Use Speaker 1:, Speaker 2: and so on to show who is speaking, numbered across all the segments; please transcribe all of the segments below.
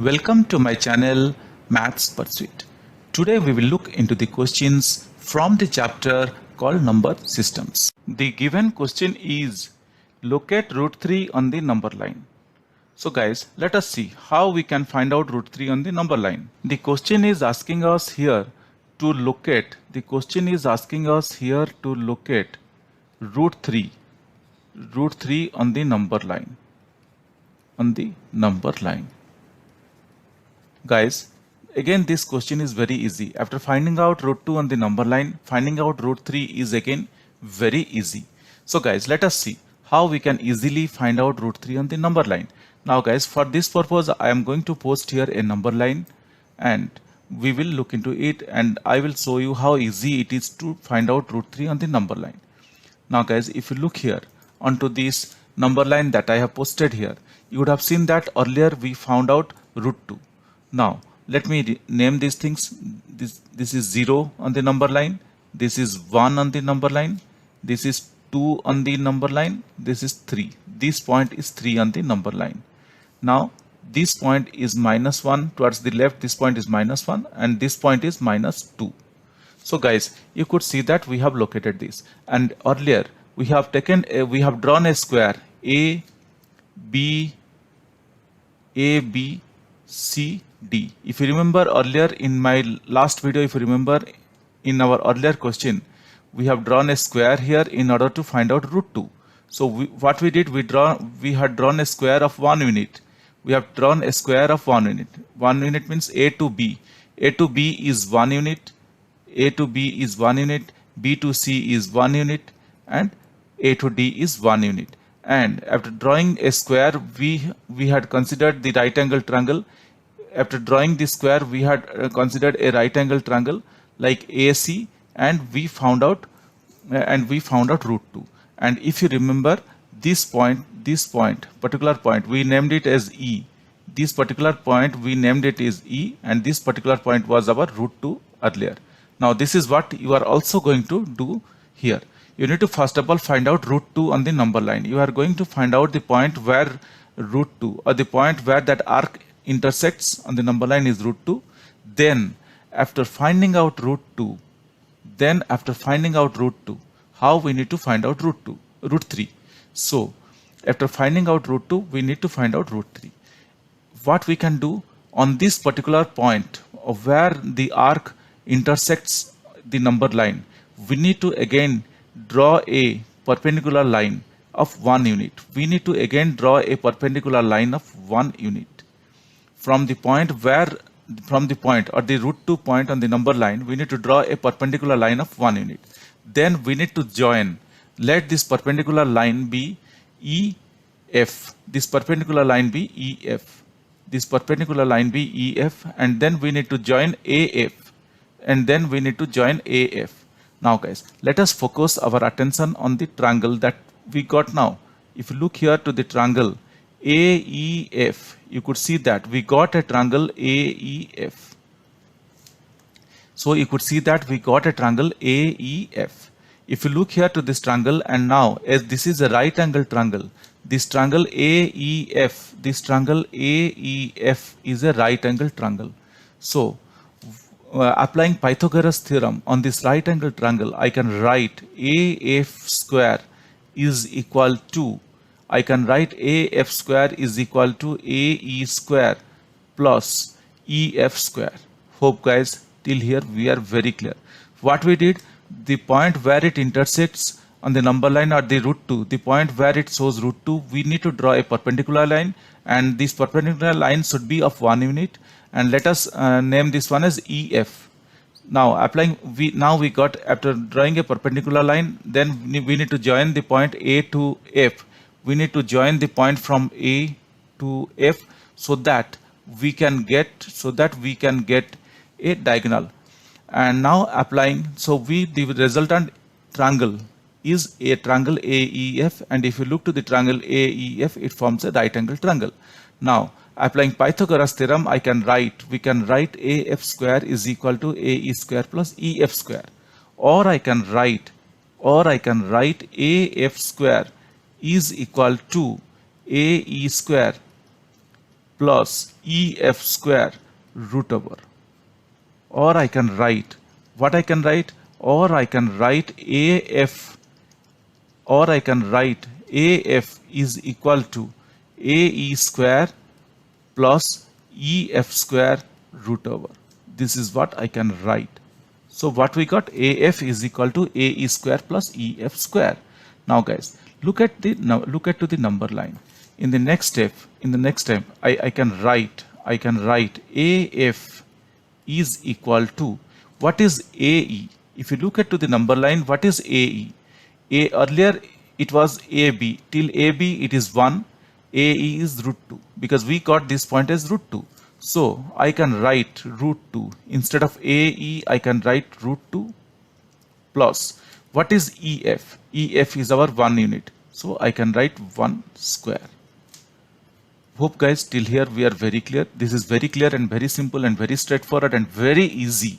Speaker 1: Welcome to my channel Maths Pursuit. Today we will look into the questions from the chapter called Number Systems. The given question is locate root 3 on the number line. So guys, let us see how we can find out root 3 on the number line. The question is asking us here to locate root 3 on the number line. Guys, again this question is very easy. After finding out root 2 on the number line, finding out root 3 is again very easy. So guys, let us see how we can easily find out root 3 on the number line. Now guys, for this purpose I am going to post here a number line and we will look into it and I will show you how easy it is to find out root 3 on the number line. Now guys, if you look here onto this number line that I have posted here, you would have seen that earlier we found out root 2. Now let me name these things. This is 0 on the number line, this is 1 on the number line, this is 2 on the number line, this is 3. This point is 3 on the number line. Now this point is minus 1 towards the left, this point is minus 1 and this point is minus 2. So guys, you could see that we have located this, and earlier we have drawn a square A, B, C, D. If you remember earlier in my last video, if you remember in our earlier question, we have drawn a square here in order to find out root 2. So what we did, we had drawn a square of 1 unit. We have drawn a square of 1 unit. 1 unit means A to B. A to B is 1 unit. A to B is 1 unit. B to C is 1 unit. And A to D is 1 unit. And after drawing a square, we had considered the right angle triangle. After drawing this square, we had considered a right angle triangle like AC, and we found out root 2. And if you remember this particular point, we named it as E. This particular point we named it as E, and this particular point was our root 2 earlier. Now this is what you are also going to do here. You need to first of all find out root 2 on the number line. You are going to find out the point where root 2 or the point where that arc intersects on the number line is root 2. Then after finding out root 2, how we need to find out root 3. So after finding out root 2, we need to find out root 3. What we can do on this particular point of where the arc intersects the number line, we need to again draw a perpendicular line of 1 unit. We need to again draw a perpendicular line of 1 unit. From the point or the root 2 point on the number line, we need to draw a perpendicular line of 1 unit. Then we need to join. Let this perpendicular line be EF. This perpendicular line be EF. This perpendicular line be EF, and then we need to join AF. And then we need to join AF. Now guys, let us focus our attention on the triangle that we got now. If you look here to the triangle AEF, you could see that we got a triangle AEF. So you could see that we got a triangle AEF. If you look here to this triangle, and now as this is a right angle triangle, this triangle AEF is a right angle triangle. So applying Pythagoras theorem on this right angle triangle, I can write AF square is equal to AE square plus EF square. Hope guys, till here we are very clear. What we did, the point where it intersects on the number line or the root 2, the point where it shows root 2, we need to draw a perpendicular line, and this perpendicular line should be of 1 unit, and let us name this one as EF. Now we got, after drawing a perpendicular line, then we need to join the point A to F. We need to join the point from A to F so that we can get a diagonal. And now applying, so the resultant triangle is a triangle AEF, and if you look to the triangle AEF, it forms a right angle triangle. Now applying Pythagoras theorem, we can write AF square is equal to AE square plus EF square, or I can write AF square is equal to AE square plus EF square root over. Or I can write, what I can write? Or I can write AF is equal to AE square plus EF square root over. This is what I can write. So what we got? AF is equal to AE square plus EF square. Now guys, look at the number line. In the next step, I can write AF is equal to, what is AE? If you look at to the number line, what is AE? Earlier it was AB. Till AB it is 1. AE is root 2 because we got this point as root 2. So I can write root 2 instead of AE. I can write root 2 plus, what is EF? EF is our 1 unit. So I can write 1 square. Hope guys till here we are very clear. This is very clear and very simple and very straightforward and very easy.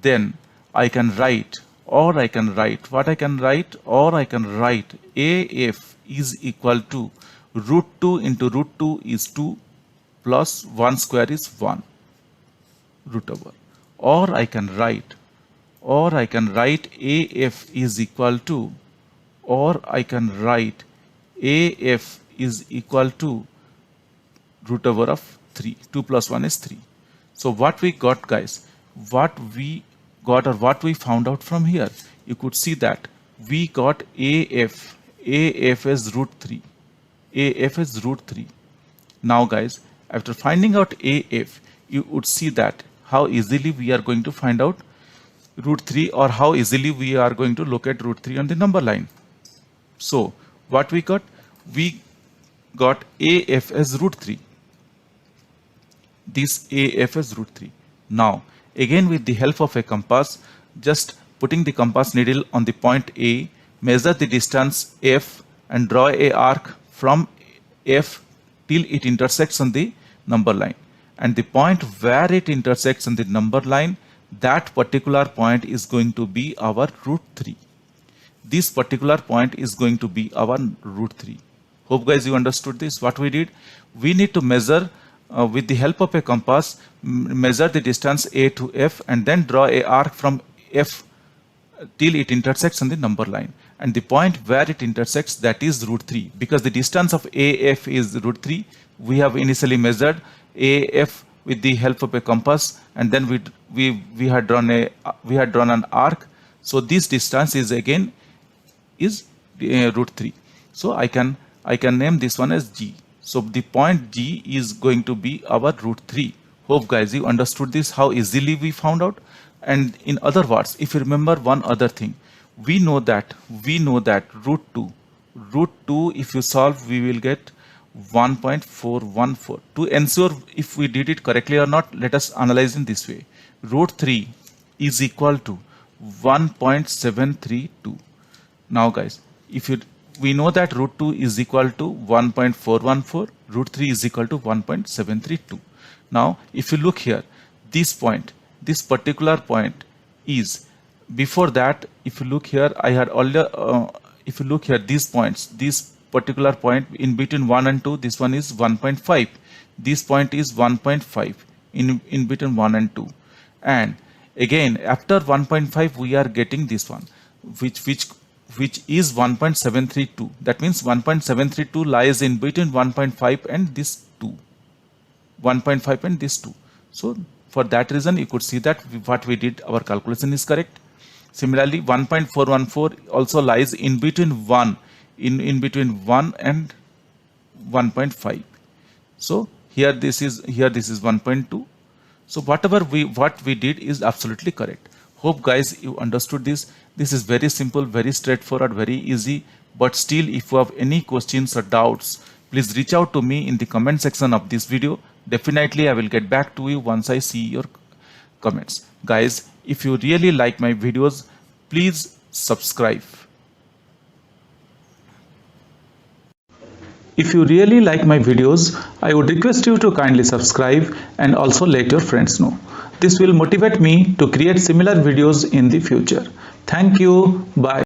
Speaker 1: Then I can write, or I can write, what I can write? Or I can write AF is equal to root 2 into root 2 is 2 plus 1 square is 1 root over. Or I can write AF is equal to, or I can write AF is equal to root over of 3. 2 plus 1 is 3. So what we got guys, what we found out from here, you could see that we got AF as root 3. AF is root 3. Now guys, after finding out AF, you would see that how easily we are going to find out root 3, or how easily we are going to look at root 3 on the number line. So what we got? We got AF as root 3. This AF as root 3. Now again with the help of a compass, just putting the compass needle on the point A, measure the distance F and draw a arc from F till it intersects on the number line. And the point where it intersects on the number line, that particular point is going to be our root 3. This particular point is going to be our root 3. Hope guys you understood this. What we did, we need to measure with the help of a compass, measure the distance A to F and then draw a arc from F till it intersects on the number line. And the point where it intersects, that is root 3. Because the distance of AF is root 3, we have initially measured AF with the help of a compass, and then we had drawn an arc. So this distance is again is root 3. So I can name this one as G. So the point G is going to be our root 3. Hope guys you understood this, how easily we found out. And in other words, if you remember one other thing, we know that root 2 if you solve, we will get 1.414. To ensure if we did it correctly or not, let us analyze in this way. Root 3 is equal to 1.732. Now guys, we know that root 2 is equal to 1.414, root 3 is equal to 1.732. Now if you look here, this particular point is, before that, if you look here, I had already if you look here, these points, this particular point in between 1 and 2, this one is 1.5, this point is 1.5 in between 1 and 2, and again after 1.5 we are getting this one which is 1.732. that means 1.732 lies in between 1.5 and this 2, 1.5 and this 2. So for that reason you could see that what we did, our calculation is correct. Similarly 1.414 also lies in between 1 between 1 and 1.5. So here this is 1.2. So what we did is absolutely correct. Hope guys you understood this. This is very simple, very straightforward, very easy. But still, if you have any questions or doubts, please reach out to me in the comment section of this video. Definitely I will get back to you once I see your comments. Guys, if you really like my videos, please subscribe. If you really like my videos, I would request you to kindly subscribe and also let your friends know. This will motivate me to create similar videos in the future. Thank you. Bye.